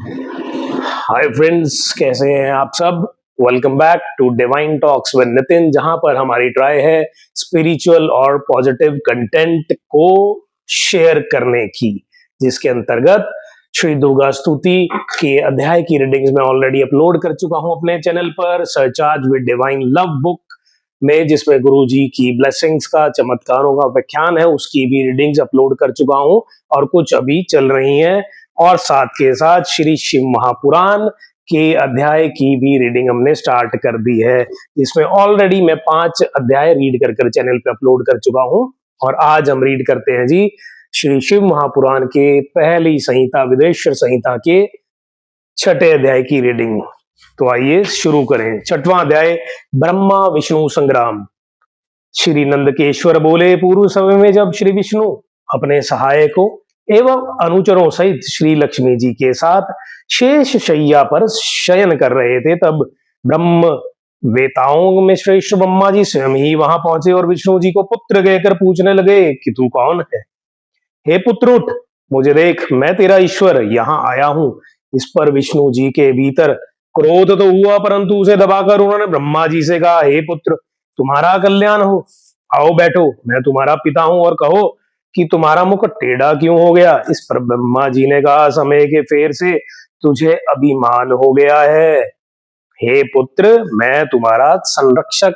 Hi friends, कैसे हैं आप सब। Welcome back to divine talks with Nitin, जहां पर हमारी ट्राई है स्पिरिचुअल और पॉजिटिव कंटेंट को शेयर करने की, जिसके अंतर्गत श्री दुर्गा स्तुति के अध्याय की रीडिंग्स में ऑलरेडी अपलोड कर चुका हूं अपने चैनल पर surcharge with divine love book में, जिसमें गुरु जी की ब्लेसिंग्स का, चमत्कारों का व्याख्यान है, उसकी भी रीडिंग्स अपलोड कर चुका हूं और कुछ अभी चल रही हैं। और साथ के साथ श्री शिव महापुराण के अध्याय की भी रीडिंग हमने स्टार्ट कर दी है, जिसमें ऑलरेडी मैं 5 अध्याय रीड कर चैनल पे अपलोड कर चुका हूं। और आज हम रीड करते हैं जी श्री शिव महापुराण के पहली संहिता विदेश्वर संहिता के 6ठे अध्याय की रीडिंग। तो आइए शुरू करें। 6वां अध्याय, ब्रह्मा विष्णु संग्राम। श्री नंदकेश्वर बोले, पूर्व समय में जब श्री विष्णु अपने सहायकों एवं अनुचरों सहित श्री लक्ष्मी जी के साथ शेष शैया पर शयन कर रहे थे, तब ब्रह्म वेताओं में श्रेष्ठ ब्रह्मा जी स्वयं ही वहां पहुंचे और विष्णु जी को पुत्र कहकर पूछने लगे कि तू कौन है। हे पुत्र, उठ, मुझे देख, मैं तेरा ईश्वर यहाँ आया हूं। इस पर विष्णु जी के भीतर क्रोध तो हुआ, परंतु उसे दबाकर उन्होंने ब्रह्मा जी से कहा, हे पुत्र, तुम्हारा कल्याण हो, आओ बैठो, मैं तुम्हारा पिता हूं, और कहो कि तुम्हारा मुख टेढ़ा क्यों हो गया। इस पर ब्रह्मा जी ने कहा, समय के फेर से तुझे अभिमान हो गया है। हे पुत्र, मैं तुम्हारा संरक्षक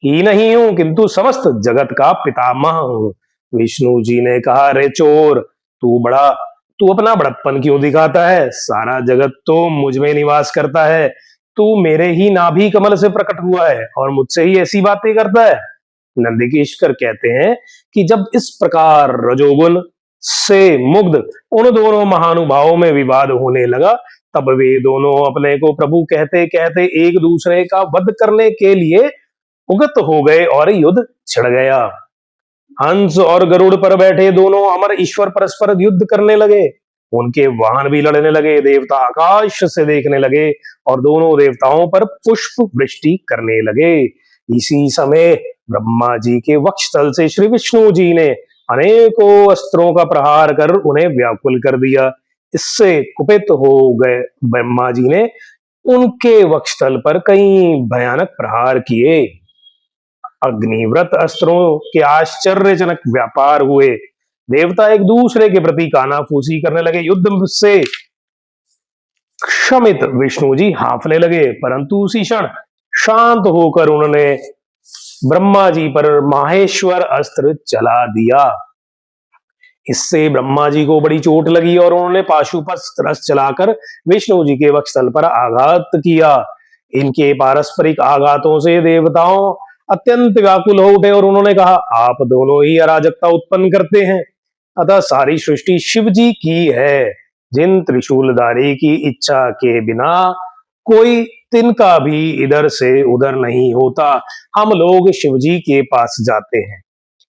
ही नहीं हूं, किंतु समस्त जगत का पितामह हूं। विष्णु जी ने कहा, रे चोर, तू अपना बड़प्पन क्यों दिखाता है। सारा जगत तो मुझ में निवास करता है, तू मेरे ही नाभि कमल से प्रकट हुआ है और मुझसे ही ऐसी बातें करता है। नंदकेश्वर कहते हैं कि जब इस प्रकार रजोगुण से मुग्ध उन दोनों महानुभावों में विवाद होने लगा, तब वे दोनों अपने को प्रभु कहते कहते एक दूसरे का वध करने के लिए उगत हो गए और युद्ध छिड़ गया। हंस और गरुड़ पर बैठे दोनों अमर ईश्वर परस्पर युद्ध करने लगे, उनके वाहन भी लड़ने लगे। देवता आकाश से देखने लगे और दोनों देवताओं पर पुष्प वृष्टि करने लगे। इसी समय ब्रह्मा जी के वक्षस्थल से श्री विष्णु जी ने अनेकों अस्त्रों का प्रहार कर उन्हें व्याकुल कर दिया। इससे कुपित हो गए ब्रह्मा जी ने उनके वक्षस्थल पर कई भयानक प्रहार किए। अग्निव्रत अस्त्रों के आश्चर्यजनक व्यापार हुए। देवता एक दूसरे के प्रति कानाफूसी करने लगे। युद्ध से क्षमित विष्णु जी हांफने लगे, परंतु उसी क्षण शांत होकर उन्होंने ब्रह्मा जी पर माहेश्वर अस्त्र चला दिया। इससे ब्रह्मा जी को बड़ी चोट लगी और उन्होंने पाशुपत रस चलाकर विष्णु जी के वक्षस्थल पर आघात किया। इनके पारस्परिक आघातों से देवताओं अत्यंत व्याकुल हो उठे और उन्होंने कहा, आप दोनों ही अराजकता उत्पन्न करते हैं, अतः सारी सृष्टि शिव जी की है। जिन त्रिशूलधारी की इच्छा के बिना कोई तिनका भी इधर से उधर नहीं होता, हम लोग शिव जी के पास जाते हैं।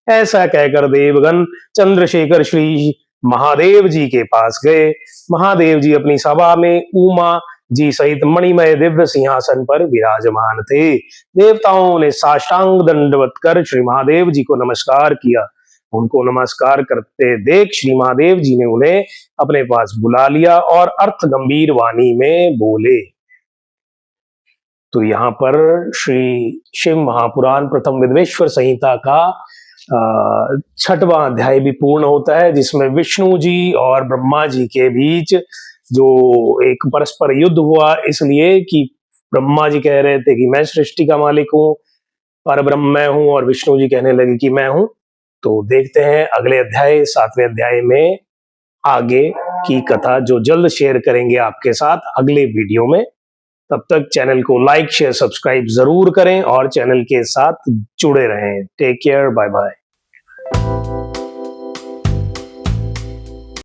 ऐसा कहकर देवगण चंद्रशेखर श्री महादेव जी के पास गए। महादेव जी अपनी सभा में उमा जी सहित मणिमय दिव्य सिंहासन पर विराजमान थे। देवताओं ने साष्टांग दंडवत कर श्री महादेव जी को नमस्कार किया। उनको नमस्कार करते देख श्री महादेव जी ने उन्हें अपने पास बुला लिया और अर्थ गंभीर वाणी में बोले। तो यहाँ पर श्री शिव महापुराण प्रथम विदेश्वर संहिता का 6वां अध्याय भी पूर्ण होता है, जिसमें विष्णु जी और ब्रह्मा जी के बीच जो एक परस्पर युद्ध हुआ, इसलिए कि ब्रह्मा जी कह रहे थे कि मैं सृष्टि का मालिक हूं, पर ब्रह्म मैं हूं, और विष्णु जी कहने लगे कि मैं हूं। तो देखते हैं अगले अध्याय 7वें अध्याय में आगे की कथा, जो जल्द शेयर करेंगे आपके साथ अगले वीडियो में। तब तक चैनल को लाइक शेयर सब्सक्राइब जरूर करें और चैनल के साथ जुड़े रहें। Take care, bye bye.